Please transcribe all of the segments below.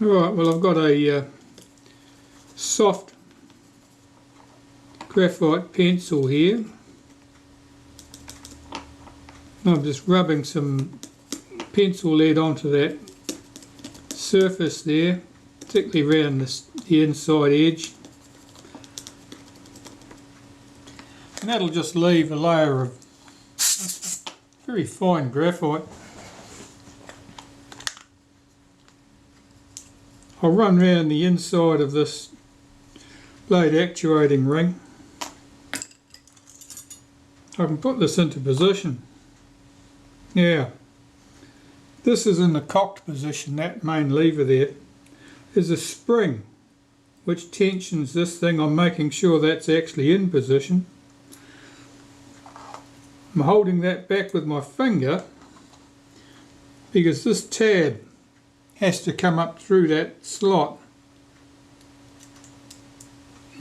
Alright, well I've got a soft graphite pencil here. I'm just rubbing some pencil lead onto that surface there, particularly around the inside edge. And that'll just leave a layer of very fine graphite. I'll run round the inside of this blade actuating ring. I can put this into position. Yeah, this is in the cocked position, that main lever there. There's a spring which tensions this thing. I'm making sure that's actually in position. I'm holding that back with my finger because this tab has to come up through that slot.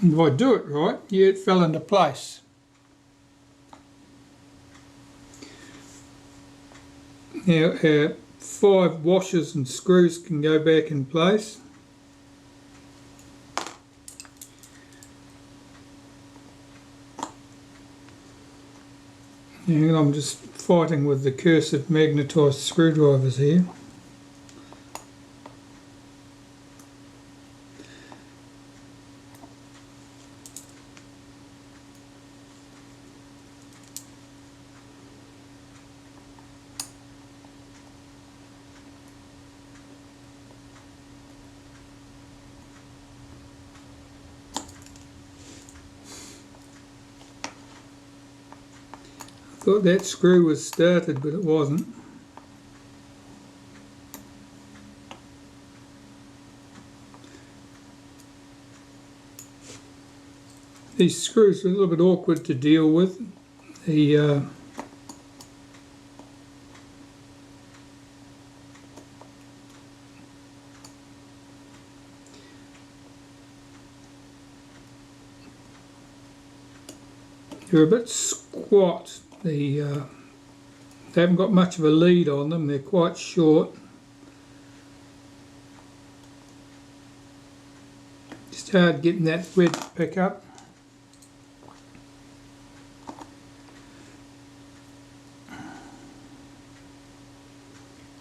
And if I do it right, yeah, it fell into place. Now our 5 washers and screws can go back in place. And I'm just fighting with the cursive magnetised screwdrivers here. Thought that screw was started, but it wasn't. These screws are a little bit awkward to deal with. You're a bit squat. They haven't got much of a lead on them, they're quite short. Just hard getting that thread to pick up.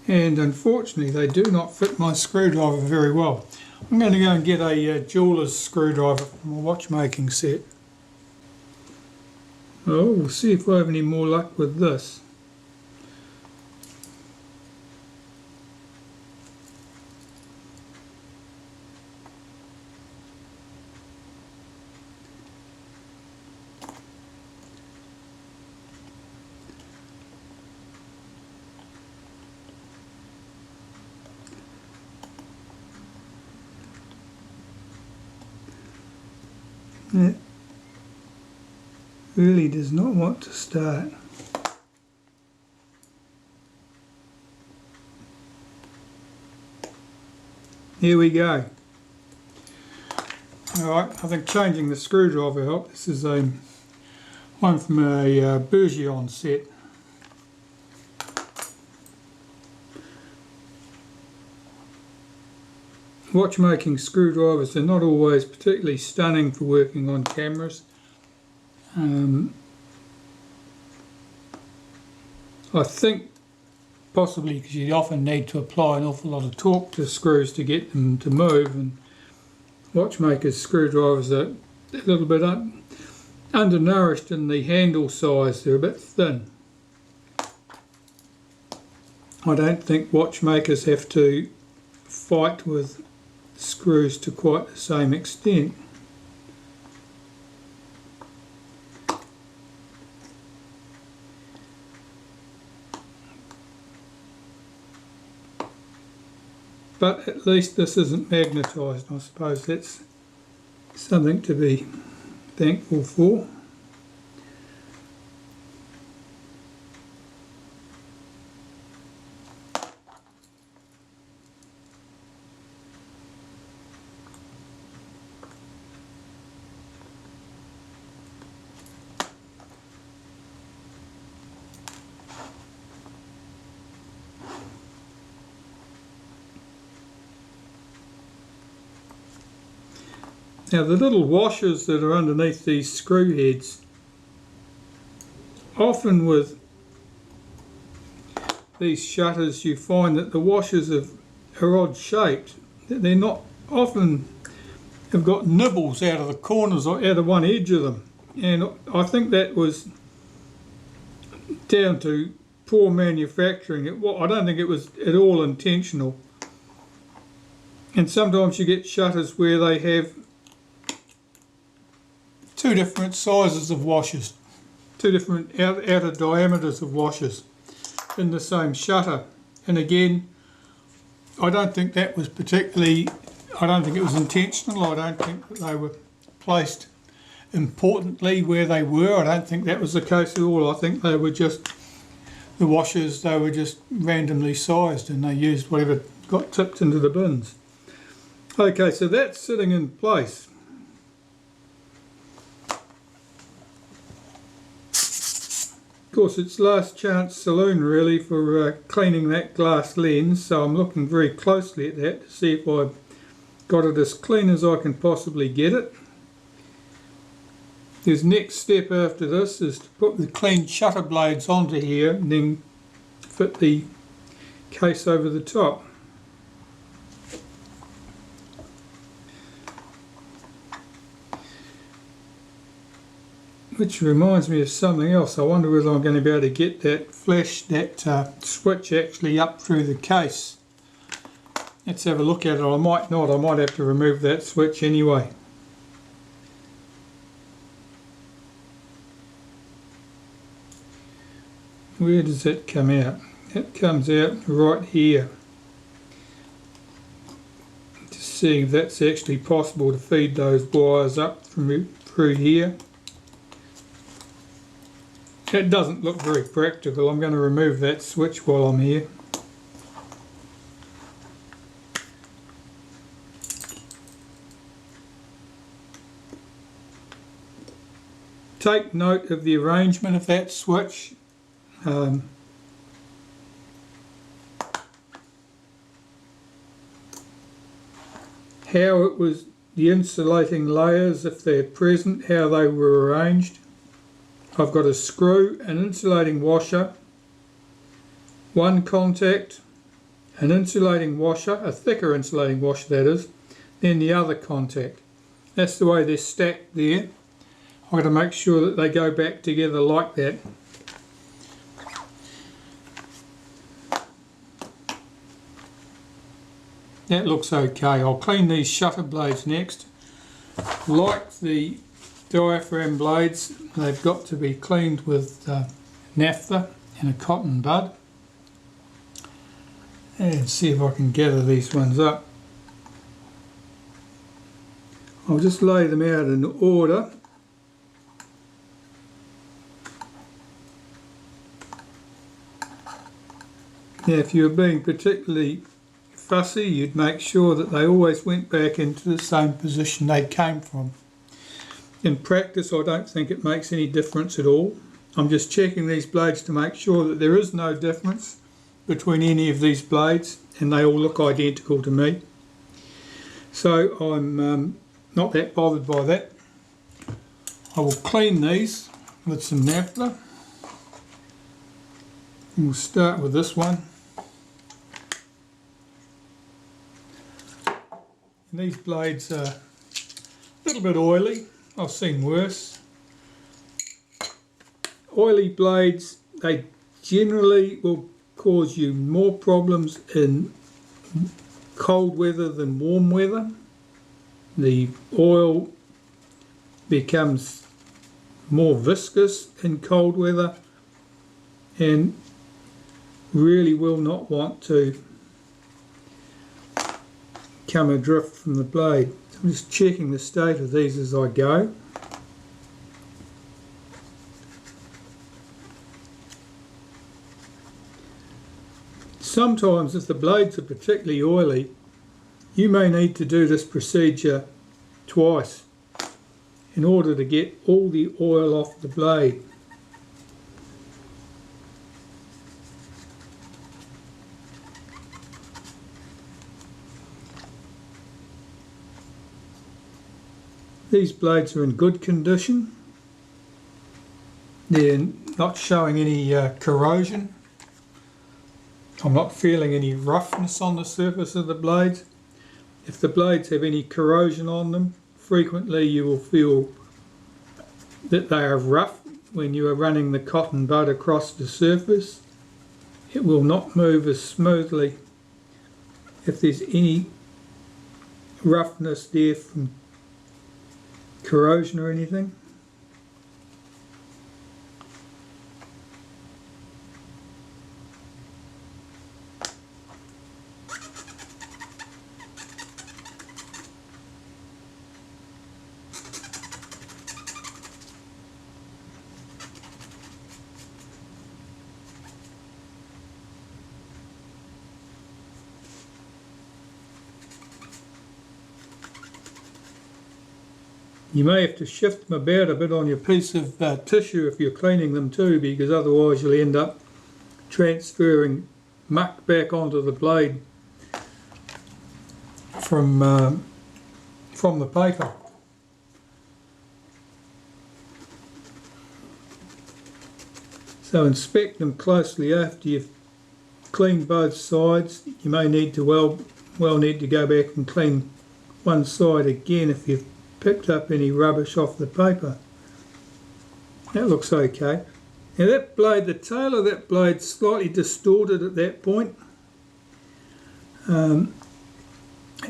And unfortunately they do not fit my screwdriver very well. I'm going to go and get a jeweler's screwdriver from a watchmaking set. Oh, we'll see if I have any more luck with this. It really does not want to start. Here we go. Alright, I think changing the screwdriver helped. This is one from a Bourgeon set. Watchmaking screwdrivers are not always particularly stunning for working on cameras. I think possibly because you often need to apply an awful lot of torque to screws to get them to move, and watchmakers' screwdrivers are a little bit undernourished in the handle size. They're a bit thin. I don't think watchmakers have to fight with screws to quite the same extent. But at least this isn't magnetised. I suppose that's something to be thankful for. Now the little washers that are underneath these screw heads, often with these shutters you find that the washers are odd shaped. They're not often have got nibbles out of the corners or out of one edge of them, and I think that was down to poor manufacturing. I don't think it was at all intentional. And sometimes you get shutters where they have two different sizes of washers, two different outer diameters of washers in the same shutter. And again, I don't think that was I don't think it was intentional. I don't think that they were placed importantly where they were. I don't think that was the case at all. I think they were just, the washers, they were just randomly sized and they used whatever got tipped into the bins. Okay, so that's sitting in place. Of course, it's last chance saloon really for cleaning that glass lens, so I'm looking very closely at that to see if I've got it as clean as I can possibly get it. His next step after this is to put the clean shutter blades onto here and then fit the case over the top. Which reminds me of something else. I wonder whether I'm going to be able to get that switch actually up through the case. Let's have a look at it. I might not. I might have to remove that switch anyway. Where does that come out? It comes out right here. Just seeing if that's actually possible to feed those wires up from through here. That doesn't look very practical. I'm going to remove that switch while I'm here. Take note of the arrangement of that switch. How it was, the insulating layers, if they're present, how they were arranged. I've got a screw, an insulating washer, one contact, an insulating washer, a thicker insulating washer that is, then the other contact. That's the way they're stacked there. I've got to make sure that they go back together like that. That looks okay. I'll clean these shutter blades next. Like the diaphragm blades, they've got to be cleaned with naphtha and a cotton bud. And see if I can gather these ones up. I'll just lay them out in order. Now if you were being particularly fussy, you'd make sure that they always went back into the same position they came from. In practice, I don't think it makes any difference at all. I'm just checking these blades to make sure that there is no difference between any of these blades and they all look identical to me. So I'm not that bothered by that. I will clean these with some naphtha. And we'll start with this one. And these blades are a little bit oily. I've seen worse. Oily blades, they generally will cause you more problems in cold weather than warm weather. The oil becomes more viscous in cold weather and really will not want to come adrift from the blade. I'm just checking the state of these as I go. Sometimes if the blades are particularly oily, you may need to do this procedure twice in order to get all the oil off the blade. These blades are in good condition. They're not showing any corrosion. I'm not feeling any roughness on the surface of the blades. If the blades have any corrosion on them, frequently you will feel that they are rough when you are running the cotton bud across the surface. It will not move as smoothly if there's any roughness there from corrosion or anything. You may have to shift them about a bit on your piece of tissue if you're cleaning them too, because otherwise you'll end up transferring muck back onto the blade from the paper. So inspect them closely after you've cleaned both sides. You may need to well need to go back and clean one side again if you've picked up any rubbish off the paper. That looks okay. Now that blade, the tail of that blade slightly distorted at that point. It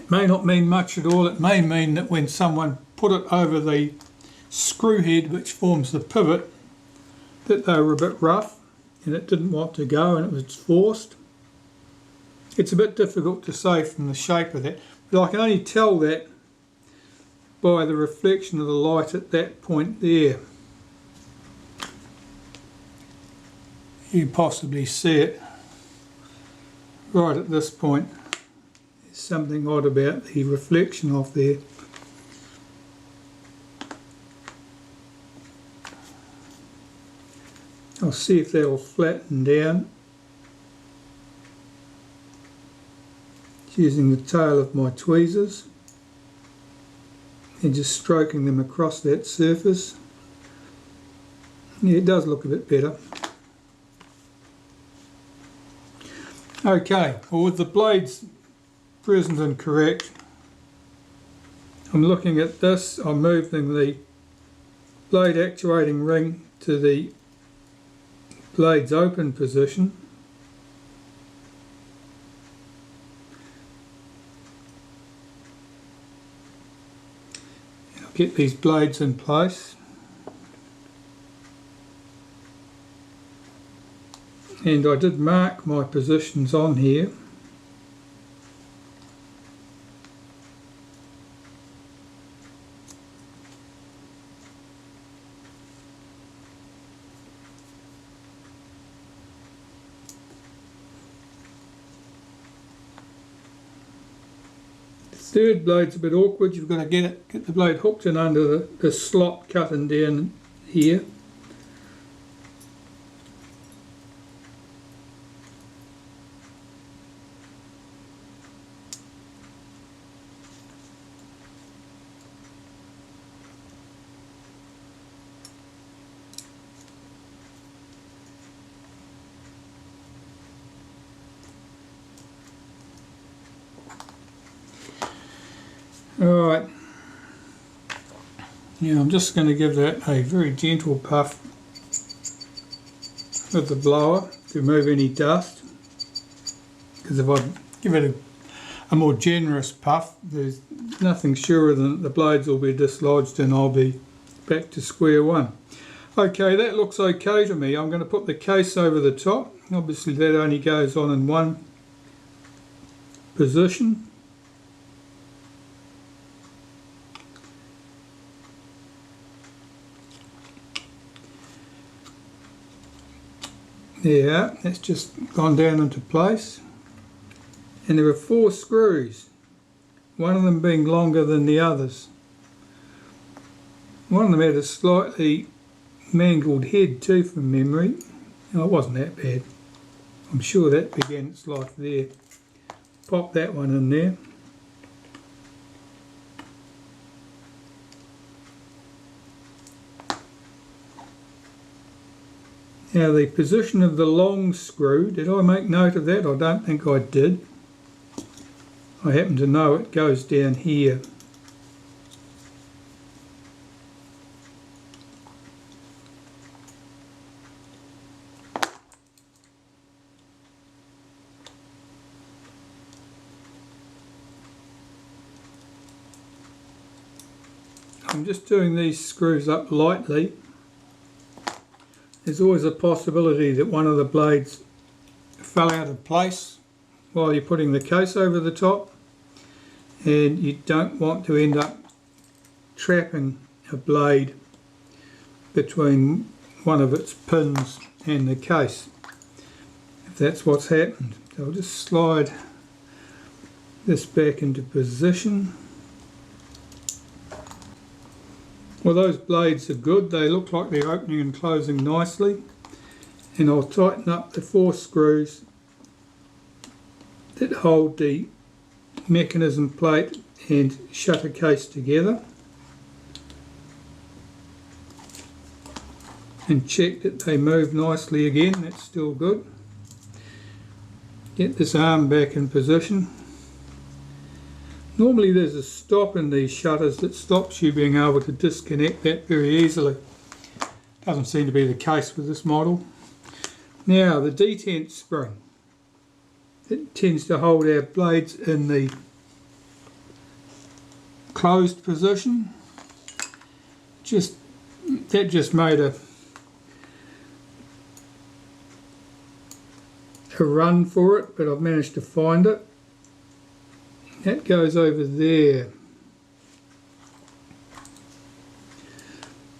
may not mean much at all. It may mean that when someone put it over the screw head which forms the pivot, that they were a bit rough and it didn't want to go and it was forced. It's a bit difficult to say from the shape of that, but I can only tell that by the reflection of the light at that point there. You possibly see it right at this point. There's something odd about the reflection off there. I'll see if that'll flatten down using the tail of my tweezers and just stroking them across that surface. Yeah, it does look a bit better. Okay, well, with the blades present and correct, I'm looking at this. I'm moving the blade actuating ring to the blade's open position. I'll get these blades in place. And I did mark my positions on here. The third blade's a bit awkward. You've got to get the blade hooked in under the slot cutting down here. Alright, now I'm just going to give that a very gentle puff with the blower to remove any dust, because if I give it a more generous puff, there's nothing surer than the blades will be dislodged and I'll be back to square one. Okay, that looks okay to me. I'm going to put the case over the top. Obviously that only goes on in one position. Yeah, that's just gone down into place. And there are 4 screws, one of them being longer than the others. One of them had a slightly mangled head too from memory. No, it wasn't that bad. I'm sure that began its life there. Pop that one in there. Now the position of the long screw, did I make note of that? I don't think I did. I happen to know it goes down here. I'm just doing these screws up lightly. There's always a possibility that one of the blades fell out of place while you're putting the case over the top, and you don't want to end up trapping a blade between one of its pins and the case, if that's what's happened. So I'll just slide this back into position. Well, those blades are good, they look like they're opening and closing nicely, and I'll tighten up the 4 screws that hold the mechanism plate and shutter case together, and check that they move nicely again. That's still good. Get this arm back in position. Normally there's a stop in these shutters that stops you being able to disconnect that very easily. Doesn't seem to be the case with this model. Now the detent spring, it tends to hold our blades in the closed position. That just made a run for it, but I've managed to find it. That goes over there.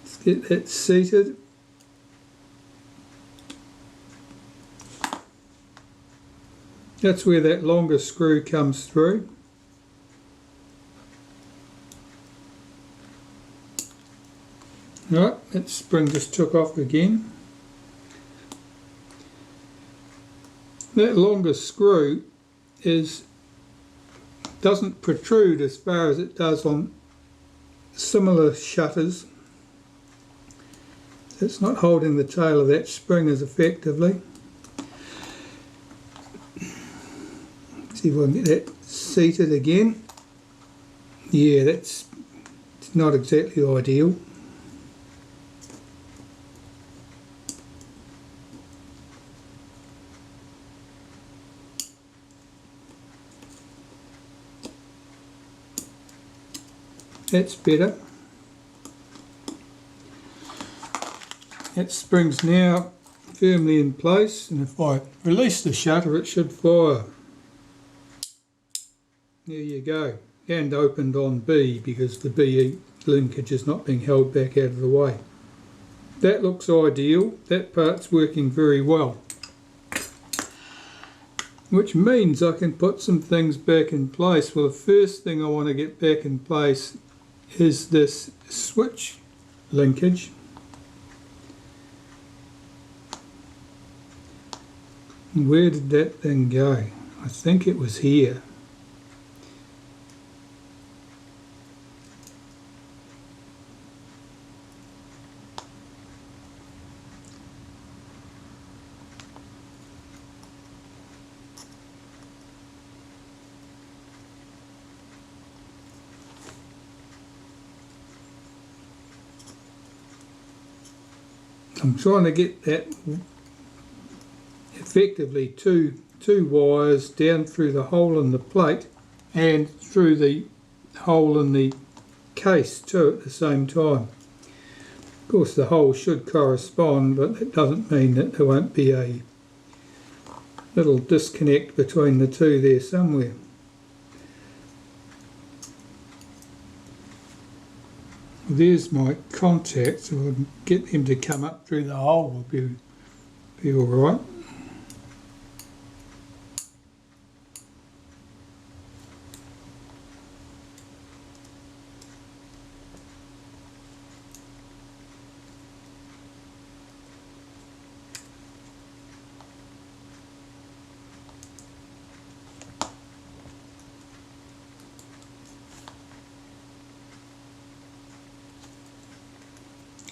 Let's get that seated. That's where that longer screw comes through. Right, that spring just took off again. That longer screw doesn't protrude as far as it does on similar shutters. So it's not holding the tail of that spring as effectively. See if I can get that seated again. Yeah, it's not exactly ideal. That's better. That spring's now firmly in place, and if I release the shutter it should fire. There you go. And opened on B because the B linkage is not being held back out of the way. That looks ideal. That part's working very well. Which means I can put some things back in place. Well, the first thing I want to get back in place is this switch linkage. Where did that thing go? I think it was here. I'm trying to get that effectively two wires down through the hole in the plate and through the hole in the case too at the same time. Of course the holes should correspond, but that doesn't mean that there won't be a little disconnect between the two there somewhere. There's my contact, so I'll get him to come up through the hole, will be all right.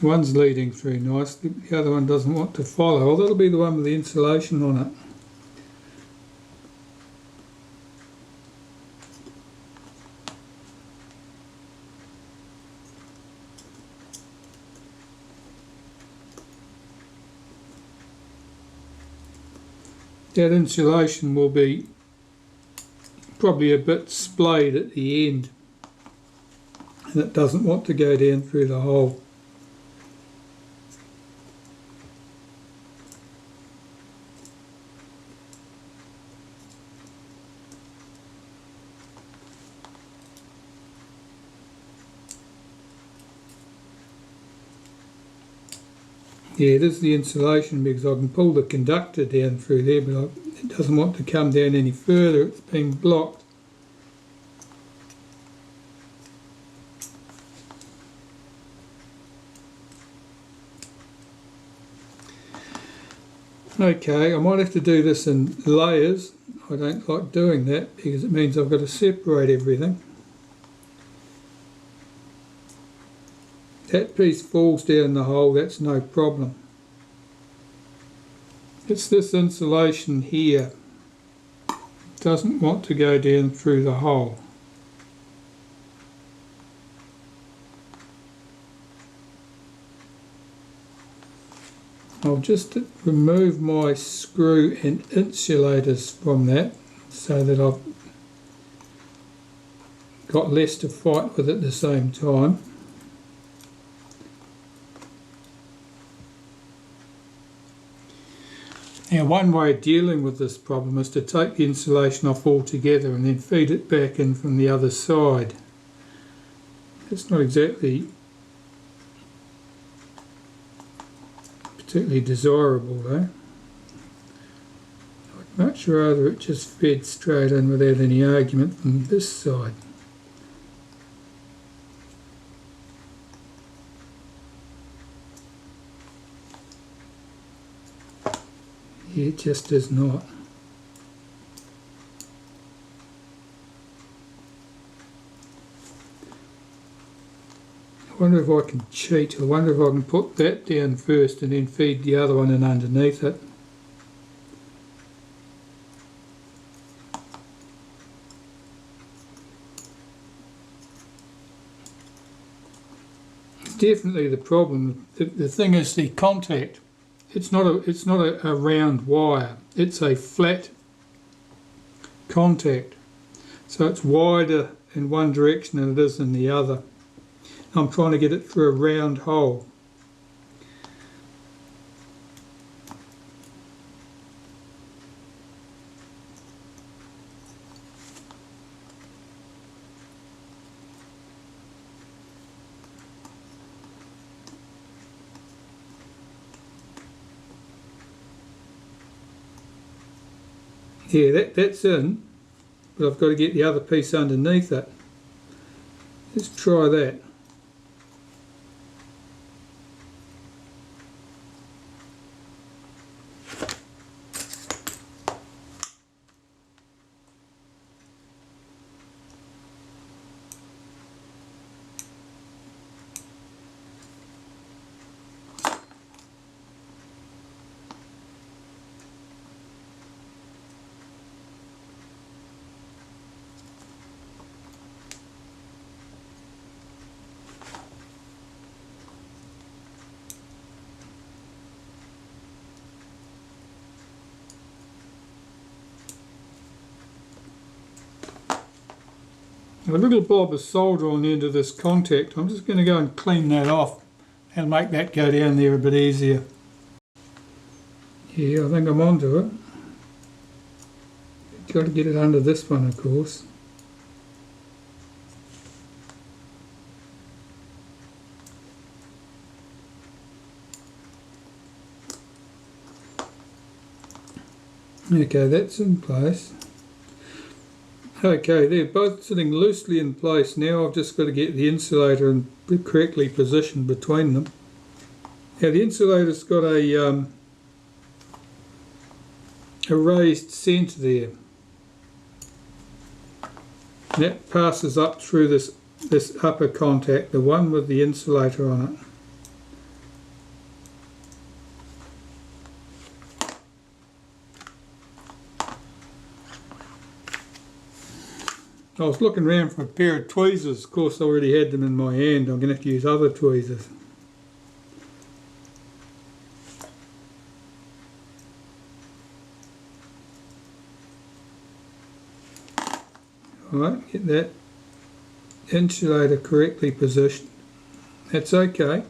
One's leading through nice, the other one doesn't want to follow. Oh, that'll be the one with the insulation on it. That insulation will be probably a bit splayed at the end, and it doesn't want to go down through the hole. Yeah, it is the insulation, because I can pull the conductor down through there, but it doesn't want to come down any further. It's being blocked. Okay, I might have to do this in layers. I don't like doing that because it means I've got to separate everything. That piece falls down the hole, that's no problem. It's this insulation here. It doesn't want to go down through the hole. I'll just remove my screw and insulators from that so that I've got less to fight with at the same time. Now, one way of dealing with this problem is to take the insulation off altogether and then feed it back in from the other side. It's not exactly particularly desirable though. I'd much rather it just fed straight in without any argument from this side. It just is not. I wonder if I can cheat. I wonder if I can put that down first and then feed the other one in underneath it. It's definitely the problem. The thing is the contact. It's not a round wire. It's a flat contact. So it's wider in one direction than it is in the other. I'm trying to get it through a round hole. Yeah, that's in, but I've got to get the other piece underneath it. Let's try that. A little blob of solder on the end of this contact. I'm just going to go and clean that off and make that go down there a bit easier. Yeah, I think I'm onto it. Got to get it under this one, of course. Okay, that's in place. Okay, they're both sitting loosely in place now. I've just got to get the insulator correctly positioned between them. Now the insulator's got a raised centre there. And that passes up through this upper contact, the one with the insulator on it. I was looking around for a pair of tweezers. Of course I already had them in my hand. I'm going to have to use other tweezers. Alright, get that insulator correctly positioned. That's okay.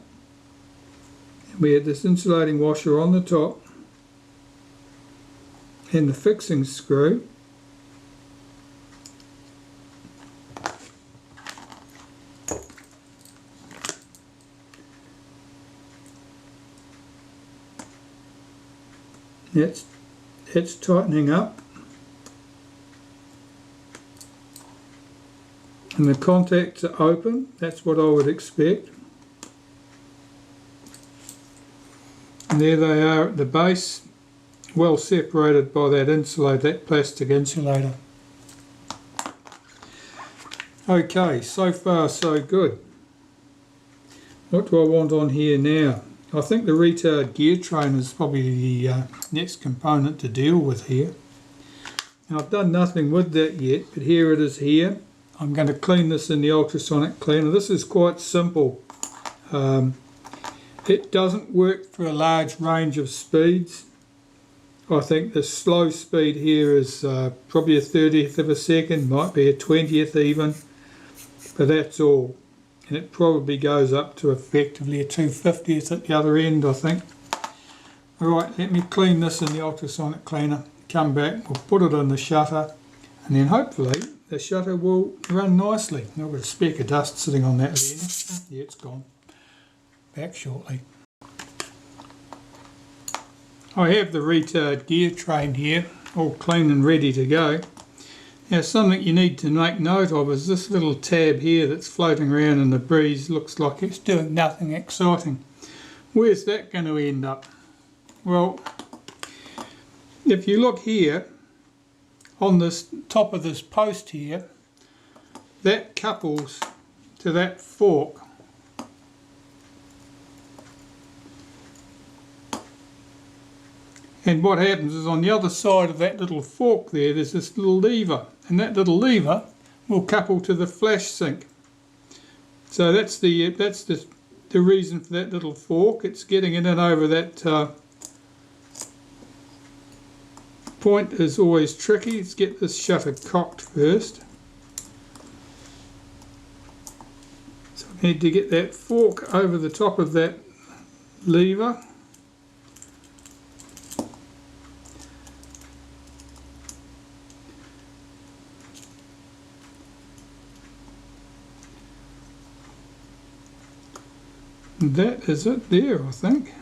And we had this insulating washer on the top and the fixing screw. It's tightening up, and the contacts are open. That's what I would expect. And there they are at the base, well separated by that insulator, that plastic insulator. Okay, so far so good. What do I want on here now? I think the retard gear train is probably the next component to deal with here. Now I've done nothing with that yet, but here it is here. I'm going to clean this in the ultrasonic cleaner. This is quite simple. It doesn't work for a large range of speeds. I think the slow speed here is probably a 30th of a second, might be a 20th even, but that's all. And it probably goes up to effectively a 250th at the other end, I think. Alright, let me clean this in the ultrasonic cleaner, come back, we'll put it in the shutter, and then hopefully the shutter will run nicely. I've got a speck of dust sitting on that lens. Yeah, it's gone. Back shortly. I have the retard gear train here, all clean and ready to go. Now something you need to make note of is this little tab here that's floating around in the breeze. Looks like it's doing nothing exciting. Where's that going to end up? Well, if you look here on this top of this post here, that couples to that fork. And what happens is on the other side of that little fork there's this little lever, and that little lever will couple to the flash sink. So that's the reason for that little fork. It's getting in and over that point is always tricky. Let's get this shutter cocked first. So I need to get that fork over the top of that lever. That is it there, I think.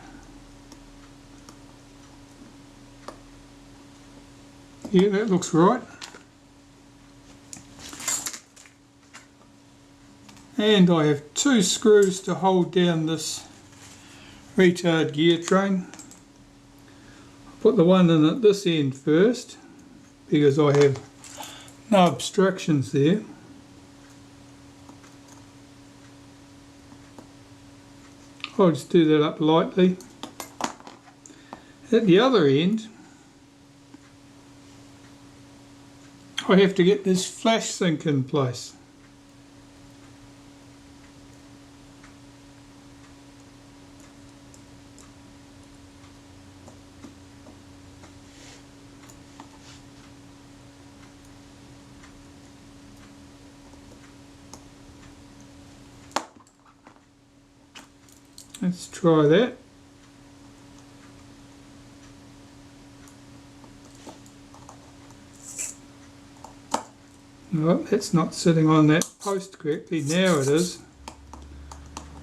Yeah, that looks right. And I have two screws to hold down this retard gear train. I'll put the one in at this end first because I have no obstructions there. I'll just do that up lightly. At the other end, I have to get this flash sink in place. Let's try that. Well, that's not sitting on that post correctly. Now it is.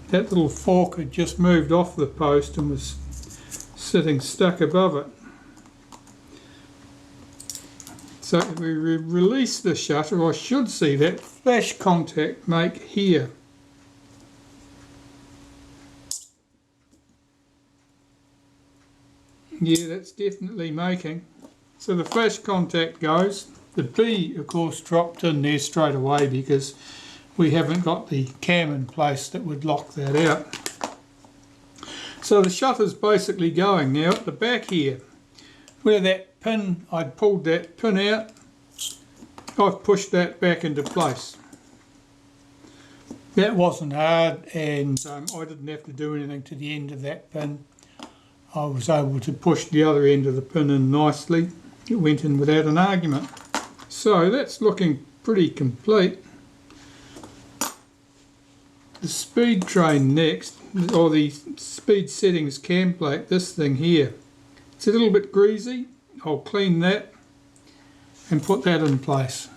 That little fork had just moved off the post and was sitting stuck above it. So if we release the shutter, I should see that flash contact make here. Yeah, that's definitely making. So the flash contact goes. The B, of course, dropped in there straight away because we haven't got the cam in place that would lock that out. So the shutter's basically going. Now at the back here, where that pin, I'd pulled that pin out, I've pushed that back into place. That wasn't hard, and I didn't have to do anything to the end of that pin. I was able to push the other end of the pin in nicely. It went in without an argument. So that's looking pretty complete. The speed train next, or the speed settings cam plate, this thing here. It's a little bit greasy. I'll clean that and put that in place.